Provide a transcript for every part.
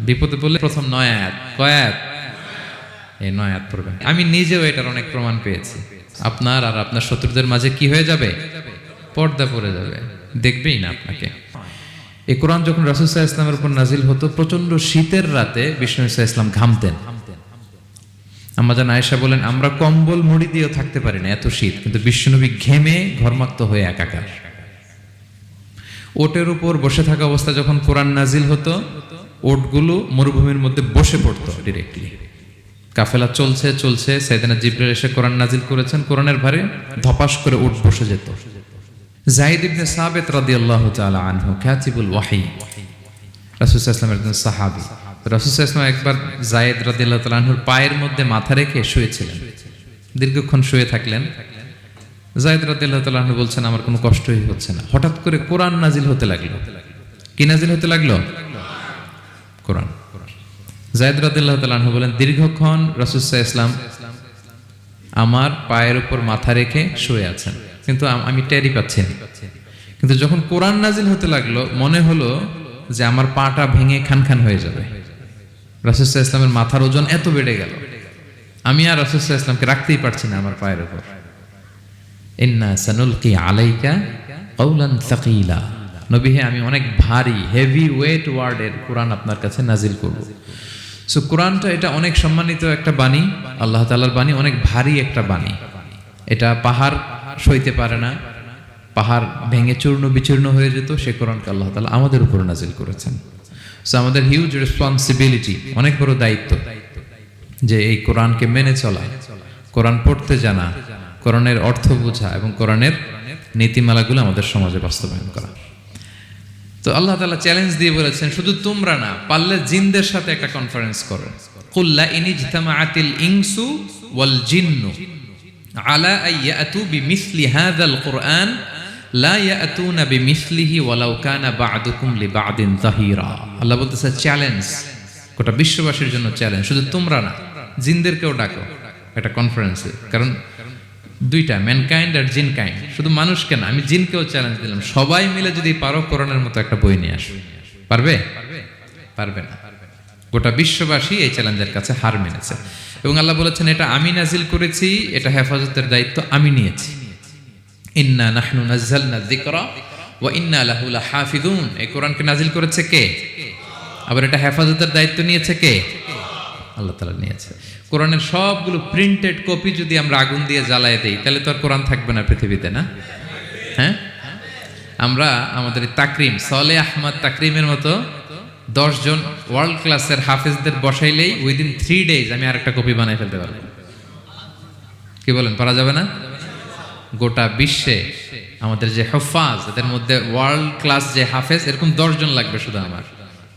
বিপদে পড়লে প্রথম 9 আয়াত, কয় আয়াত? এই 9 আয়াত পড়বেন। আমি নিজেও এটার অনেক প্রমাণ পেয়েছি। আপনার আর আপনার শত্রুদের মাঝে কি হয়ে যাবে? পর্দা পড়ে যাবে, দেখবেই না আপনাকে। এই কোরআন যখন রাসূল সাল্লাল্লাহু আলাইহি ওয়াসাল্লামের উপর নাজিল হতো, প্রচন্ড শীতের রাতে বিষ্ণু সাল্লাল্লাহু আলাইহি ওয়াসাল্লাম ঘামতেন। আম্মা জান আয়েশা বলেন, আমরা কম্বল মুড়ি দিয়েও থাকতে পারি না, এত শীত, কিন্তু বিশ্বনবী ঘেমে ঘর্মাক্ত হয়ে একাকার। ওটের উপর বসে থাকা অবস্থা যখন কোরআন নাজিল হতো, ওটগুলো মরুভূমির মধ্যে বসে পড়তো ডিরেক্টলি। কাফেলা চলছে চলছে, সাইয়েদনা জিবরাইল এসে কোরআন নাজিল করেছেন, কোরআনের ভারে ধপাস করে উট বসে যেত। যায়েদ ইবনে সাবিত রাদিয়াল্লাহু তাআলা আনহু কাতিবুল ওয়াহী, রাসূল সাল্লাল্লাহু আলাইহি ওয়াসাল্লামের একজন সাহাবী। রাসূল সাল্লাল্লাহু আলাইহি ওয়াসাল্লাম একবার যায়েদ রাদিয়াল্লাহু তাআলা আনহুর পায়ের মধ্যে মাথা রেখে শুয়েছিলেন। দীর্ঘক্ষণ শুয়ে থাকলেন। যায়েদ রাদিয়াল্লাহু তাআলা আনহু বলছেন, আমার কোনো কষ্টই হচ্ছে না। হঠাৎ করে কোরআন নাজিল হতে লাগলো। কি নাজিল হতে লাগলো? কোরআন। যায়েদ রাদিয়াল্লাহু তাআলা আনহু বলেন, দীর্ঘক্ষণ রাসূল সাল্লাল্লাহু আলাইহি ওয়াসাল্লাম আমার পায়ের উপর মাথা রেখে শুয়ে আছেন, কিন্তু আমি টেরই পাচ্ছি না। কিন্তু যখন কোরআন নাজিল হতে লাগলো, মনে হলো যে আমার পাটা ভেঙে খান খান হয়ে যাবে। রাসূল সাল্লাল্লাহু আলাইহি ওয়াসাল্লামের মাথার ওজন এত বেড়ে গেল, আমি আর রাসূল সাল্লাল্লাহু আলাইহি ওয়াসাল্লামকে রাখতেই পারছি না আমার পায়ের উপর। ইন্না সানুলকি আলাইকা কাওলান সাকিলা, নবী হে, আমি অনেক ভারী, হেভি ওয়েট ওয়ার্ডের কোরআন আপনার কাছে নাজিল করব। সো কোরআনটা এটা অনেক সম্মানিত একটা বাণী, আল্লাহ তাআলার বাণী, অনেক ভারী একটা বাণী। এটা পাহাড় সইতে পারে না, পাহাড় ভেঙে চূর্ণ বিচূর্ণ হয়ে যেত, সে কোরআনকে আল্লাহ তাআলা আমাদের উপর নাজিল করেছেন। সো আমাদের হিউজ রেসপন্সিবিলিটি, অনেক বড় দায়িত্ব, যে এই কোরআনকে মেনে চলা, কোরআন পড়তে জানা, কোরআনের অর্থ বোঝা এবং কোরআনের নীতিমালাগুলো আমাদের সমাজে বাস্তবায়ন করা। তো আল্লাহ তাআলা চ্যালেঞ্জ দিয়ে বলেছেন, শুধু তোমরা না, পারলে জিনদের সাথে একটা কনফারেন্স করো। কুল লা ইন ইজতামাআতিল ইনসু ওয়াল জিন্নু আলা আইয়াতু বিমিসলি হাযাল কুরআন লা ইয়াতুনা বিমিসলিহি ওয়ালাউ কানা বা'দুকুম লিবা'দিন যাহিরা। আল্লাহ বলতেছে চ্যালেঞ্জ, গোটা বিশ্ববাসীর জন্য চ্যালেঞ্জ, শুধু তোমরা না, জিনদেরকেও ডাকো একটা কনফারেন্সে। কারণ দুইটা, ম্যানকাইন্ড আর জিনকাইন্ড, শুধু মানুষকে না, আমি জিনকেও চ্যালেঞ্জ দিলাম, সবাই মিলে যদি পারো কোরআনের মতো একটা বই নিয়ে আসো। পারবে? পারবে না। গোটা বিশ্ববাসী এই চ্যালেঞ্জের কাছে হার মেনেছে। এবং আল্লাহ বলেছেন, এটা আমি নাজিল করেছি, এটা হেফাজতের দায়িত্ব আমি নিয়েছি। ইন্না নাহনু নাযালনা যিকরা ওয়া ইন্না লাহু লাহাফিযুন। এই কোরআনকে নাজিল করেছে কে? আবার এটা হেফাজতের দায়িত্ব নিয়েছে কে? আল্লাহ তাআলা নিয়েছে। কোরআনের সবগুলো প্রিন্টেড কপি যদি আমরা আগুন দিয়ে জ্বালায় দেই, তাহলে তো আর কোরআন থাকবে না পৃথিবীতে, না? হ্যাঁ, আমরা আমাদের তাকরিম, সলে আহমদ তাকরিমের মতো 10 জন ওয়ার্ল্ড ক্লাসের হাফেজদের বসাইলেই উইদিন 3 days আমি আরেকটা কপি বানাই ফেলতে পারবো। কি বলেন, পারা যাবে না? গোটা বিশ্বে আমাদের যে হুফাজ, এদের মধ্যে ওয়ার্ল্ড ক্লাস যে হাফেজ, এরকম 10 জন লাগবে শুধু আমার।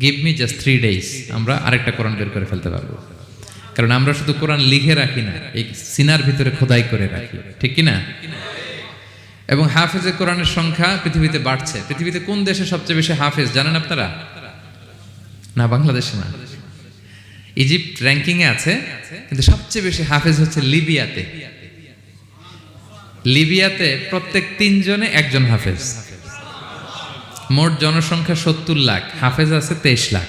গিভ মি জাস্ট 3 days, আমরা আরেকটা কোরআন বের করে ফেলতে পারবো। কারণ আমরা শুধু কোরআন লিখে রাখি না, এই সিনার ভিতরে খোদাই করে রাখি, ঠিক কি না? এবং হাফেজে কোরআনের সংখ্যা পৃথিবীতে বাড়ছে। পৃথিবীতে কোন দেশে সবচেয়ে বেশি হাফেজ জানেন আপনারা? না, বাংলাদেশে না, ইজিপ্ট র্যাঙ্কিং এ আছে, কিন্তু সবচেয়ে বেশি হাফেজ হচ্ছে লিবিয়াতে। লিবিয়াতে প্রত্যেক 3 জনে একজন হাফেজ। মোট জনসংখ্যা 70 লাখ, হাফেজ আছে 23 লাখ।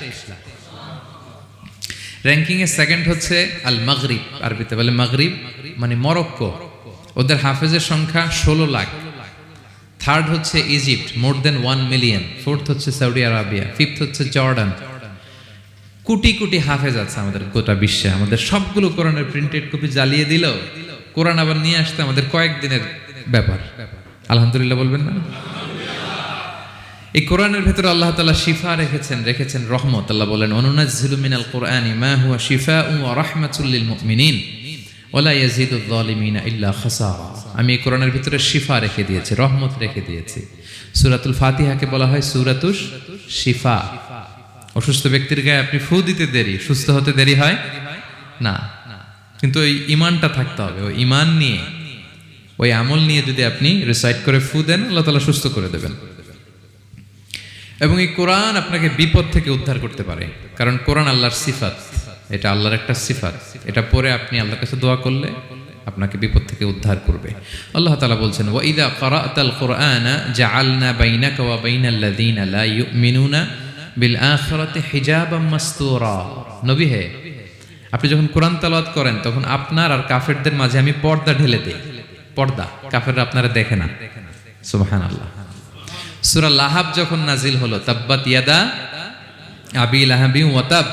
র্যাঙ্কিং এ সেকেন্ড হচ্ছে আল মাগরিব, আরবিতে বলে মাগরিব মানে মরক্কো, ওদের হাফেজের সংখ্যা 16 লাখ। থার্ড হচ্ছে ইজিপ্ট, মোর দেন 1 মিলিয়ন। ফোর্থ হচ্ছে সৌদি আরবিয়া, ফিফথ হচ্ছে জর্ডান। কোটি কোটি হাফেজ আছে আমাদের গোটা বিশ্বে। আমাদের সবগুলো কোরআনের প্রিন্টেড কপি জ্বালিয়ে দিল, কোরআন আবার নিয়ে আসতে আমাদের কয়েকদিনের ব্যাপার। আলহামদুলিল্লাহ বলবেন না? এই কোরআনের ভেতরে আল্লাহ তাআলা শিফা রেখেছেন রহমত। আল্লাহ বলেন, অনুনাজ্জিলু মিনাল কুরআনি মা হুয়া শিফাউন ওয়া রাহমাতুল লিল মুমিনিন ওয়া লা ইয়াজিদুয যালিমিনা ইল্লা খাসারা। আমি এই কোরআনের ভিতরে শিফা রেখে দিয়েছি, রহমত রেখে দিয়েছি। সূরাতুল ফাতিহাকে বলা হয় সূরাতুশ শিফা। অসুস্থ ব্যক্তির গায়ে আপনি ফু দিতে দেরি, সুস্থ হতে দেরি হয় না। কিন্তু ওই ঈমানটা থাকতে হবে, ওই ঈমান নিয়ে, ওই আমল নিয়ে যদি আপনি রিসাইট করে ফু দেন, আল্লাহ তাআলা সুস্থ করে দেবেন। এবং এই কোরআন আপনাকে বিপদ থেকে উদ্ধার করতে পারে, কারণ কোরআন আল্লাহর সিফাত, এটা আল্লাহর একটা সিফাত। এটা পরে আপনি আল্লাহর কাছে দোয়া করলে আপনাকে বিপদ থেকে উদ্ধার করবে। আল্লাহ তাআলা বলছেন, ওয়া ইযা ক্বারা'তাল কুরআনা জাআলনা বাইনাকা ওয়া বাইনাল লাযিনা লা ইউমিনুনা বিল আখিরাতি হিজাবাম মাসতুরা। নবী হে, আপনি যখন কোরআন তেলাওয়াত করেন তখন আপনার আর কাফেরদের মাঝে আমি পর্দা ঢেলে দেই। পর্দা, কাফেররা আপনারা দেখে না। সুবহানাল্লাহ। সূরা লাহাব যখন নাজিল হলো, তাব্বাত ইয়াদা আবি লাহাবি ওয়া তাব,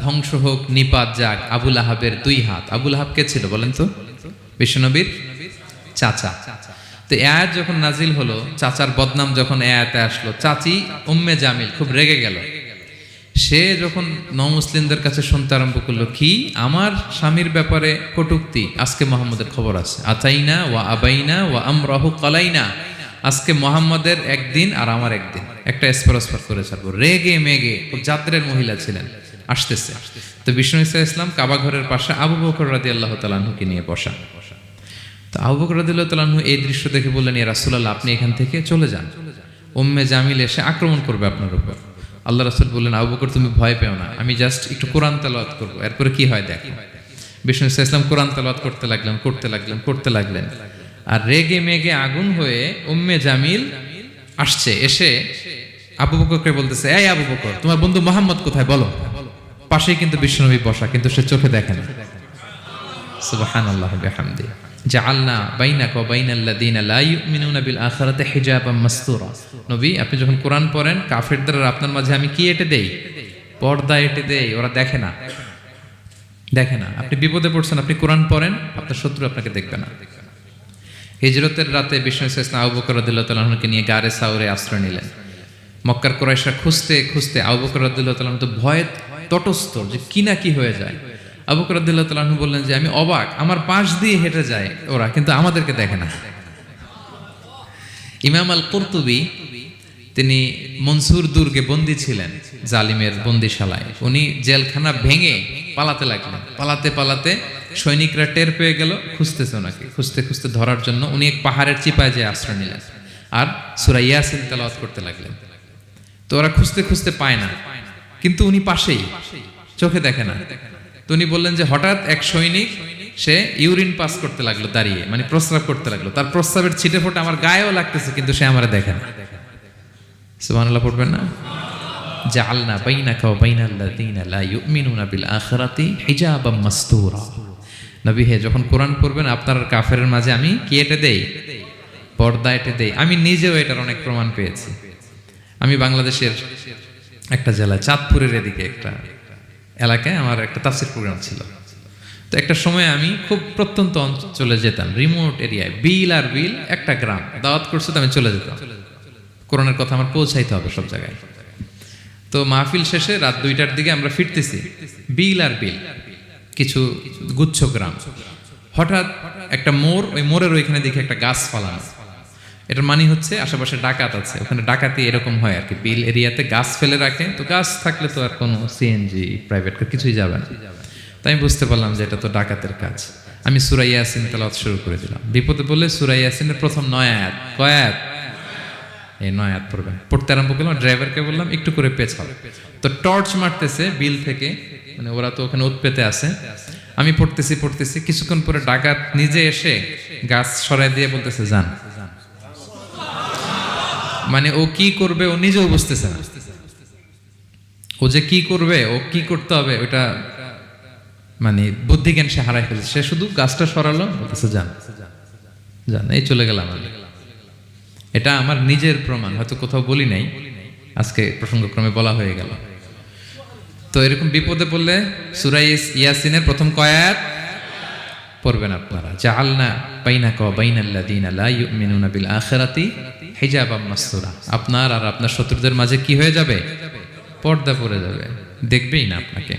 ধ্বংস হোক নিপাত যাক আবু লাহাবের দুই হাত। আবু লাহাব কে ছিল বলেন তো? বিশ্বনবীর চাচা। তো এই আয়াত যখন নাজিল হলো, চাচার বদনাম যখন এই আয়াতে আসলো, চাচি উম্মে জামিল খুব রেগে গেল। সে যখন নমুসলিমদের কাছে শুনতে আরম্ভ করলো, কি আমার স্বামীর ব্যাপারে কটূক্তি, আজকে মুহাম্মদের খবর আছে, আতাইনা ওয়া আবাইনা ওয়া আমরাহু কালাইনা, আজকে মুহাম্মদের একদিন আর আমার একদিন, একটা এসপার করে ছাড়বো। রেগে মেগে, খুব জাত্রের মহিলা ছিলেন, আসতেছে। তো বিষ্ণু ইসা ইসলাম কাবা ঘরের পাশে আবু বকর রাদিয়াল্লাহু তাআলা আনহুকে নিয়ে বসা। তো আবু বকর রাদিয়াল্লাহু তাআলা আনহু এই দৃশ্য দেখে বললেন, ইয়া রাসূলুল্লাহ, আপনি এখান থেকে চলে যান, উম্মে জামিল এসে আক্রমণ করবে আপনার উপর। আল্লাহ রাসূল বললেন, আবু বকর তুমি ভয় পেও না, আমি জাস্ট একটু কোরআন তেলাওয়াত করব, এরপরে কি হয় দেখো। বিষ্ণু ইসা ইসলাম কোরআন তেলাওয়াত করতে লাগলেন। আর রেগে মেগে আগুন হয়ে উম্মে জামিল আসছে, এসে আবু বকরকে বলতেছে, এই আবু বকর, তোমার বন্ধু মুহাম্মদ কোথায় বলো। পাশেই কিন্তু বিশ্বনবী বসা, কিন্তু সে চোখে দেখে না। সুবহানাল্লাহি ওয়া বিহামদিহি। জাআলনা বাইনাকা ওয়া বাইনাল্লাযিনা লা ইউমিনুনা বিল আখিরাতি হিজাবাম মাসতুরা। নবী, আপনি যখন কোরআন পড়েন, কাফেরদের আর আপনার মাঝে আমি কি এঁটে দেই? পর্দা এঁটে দেই, ওরা দেখে না। আপনি বিপদে পড়ছেন, আপনি কোরআন পড়েন, আপনার শত্রু আপনাকে দেখবে না। হিজরতের রাতে বিষ্ণু ইসলাম আবু বকর রাদিয়াল্লাহু তাআলা আনহুকে নিয়ে গারে সাউরে আশ্রয় নিলেন। মক্কার কুরাইশরা খুঁজতে আবু বকর রাদিয়াল্লাহু তাআলা আনহু তো ভয়ে তটস্থ, যে কি না কি হয়ে যায়। আবু বকর রাদিয়াল্লাহু তাআলা আনহু বললেন যে আমি অবাক, আমার পাশ দিয়ে হেঁটে যায় ওরা, কিন্তু আমাদেরকে দেখে না। ইমাম আল কুরতুবী, তিনি মনসুর দুর্গে বন্দী ছিলেন, জালিমের বন্দিশালায়। উনি জেলখানা ভেঙে পালাতে লাগলেন। পালাতে সৈনিকরা টের পেয়ে গেল, খুঁজতেছে ওনাকে, খুঁজতে ধরার জন্য উনি এক পাহাড়ের চিপায় যেয়ে আশ্রয় নিলেন আর সূরা ইয়াসিন তেলাওয়াত করতে লাগলেন। তো ওরা খুঁজতে পায় না, কিন্তু উনি পাশেই, চোখে দেখে না। তো উনি বললেন যে হঠাৎ এক সৈনিক, সে ইউরিন পাস করতে লাগলো দাঁড়িয়ে, মানে প্রস্রাব করতে লাগলো। তার প্রস্রাবের ছিটে ফোঁটা আমার গায়েও লাগতেছে, কিন্তু সে আমারে দেখে না। সুবহানাল্লাহ পড়বেন না? জাআলনা বাইনাকা ওয়া বাইনাল্লাযিনা লা ইউমিনুনা বিল আখিরাতি হিজাবাম মাসতুরা। নবী হে, যখন কোরআন পড়বেন, আপনার আর কাফেরের মাঝে আমি কি এঁটে দেই? পর্দা এঁটে দেই। আমি নিজেও এটার অনেক প্রমাণ পেয়েছি। আমি বাংলাদেশের একটা জেলা, চাঁদপুরের এদিকে একটা এলাকায় আমার একটা তাফসীর প্রোগ্রাম ছিল। তো একটা সময় আমি খুব প্রত্যন্ত অঞ্চলে যেতাম, রিমোট এরিয়ায়, বিল একটা গ্রাম দাওয়াত করছে, তো আমি চলে যেতাম। কোরআনের কথা আমার পৌঁছাইতে হবে সব জায়গায়। তো মাহফিল শেষে রাত 2টার দিকে আমরা ফিরতেছি, বিল কিছু গুচ্ছ গ্রাম। হঠাৎ একটা মোড়, ওই মোড়ের ওইখানে দেখি একটা গাছ ফালানো। এটার মানে হচ্ছে আশেপাশে ডাকাত আছে, ওখানে ডাকাতি এরকম হয় আর কি, বিল এরিয়াতে গাছ ফেলে রাখে। তো গাছ থাকলে তো আর কোনো সিএনজি, প্রাইভেট কার কিছুই যাবে না। তাই আমি বুঝতে পারলাম যে এটা তো ডাকাতের কাজ। আমি সূরা ইয়াসিন তেলাওয়াত শুরু করে দিলাম। বিপদে বললে সূরা ইয়াসিনের প্রথম 9 আয়াত, কয় আয়াত? এই 9 আয়াত পড়তে আরম্ভ করলাম। ড্রাইভারকে বললাম একটু করে পেছাও। তো টর্চ মারতেছে বিল থেকে, মানে ওরা তো ওখানে উৎপেতে আছে। আমি পড়তেছি, কিছুক্ষণ পরে ডাকাত নিজে এসে গাছ সরাই দিয়ে বলতেছে যান। মানে ও কি করবে ও নিজেও বুঝতেছে না, ও যে কি করবে, ও কি করতে হবে ওটা মানে বুদ্ধি জ্ঞান সে হারাই ফেলেছে। সে শুধু গাছটা সরালো, বলতেছে যান। এই চলে গেলাম আমি। এটা আমার নিজের প্রমাণ, হয়তো কোথাও বলি নাই, আজকে প্রসঙ্গক্রমে বলা হয়ে গেল। তো এরকম বিপদে পড়লে সূরা ইয়াসিনের প্রথম কয় আয়াত পড়বেন আপনারা। জাআলনা বাইনাকা ওয়া বাইনাল্লাযিনা লা ইউমিনুনা বিল আখিরাতি হিজাবাম মাসতুরা। আপনার আর আপনার শত্রুদের মাঝে কি হয়ে যাবে? পর্দা পড়ে যাবে, দেখবেই না আপনাকে।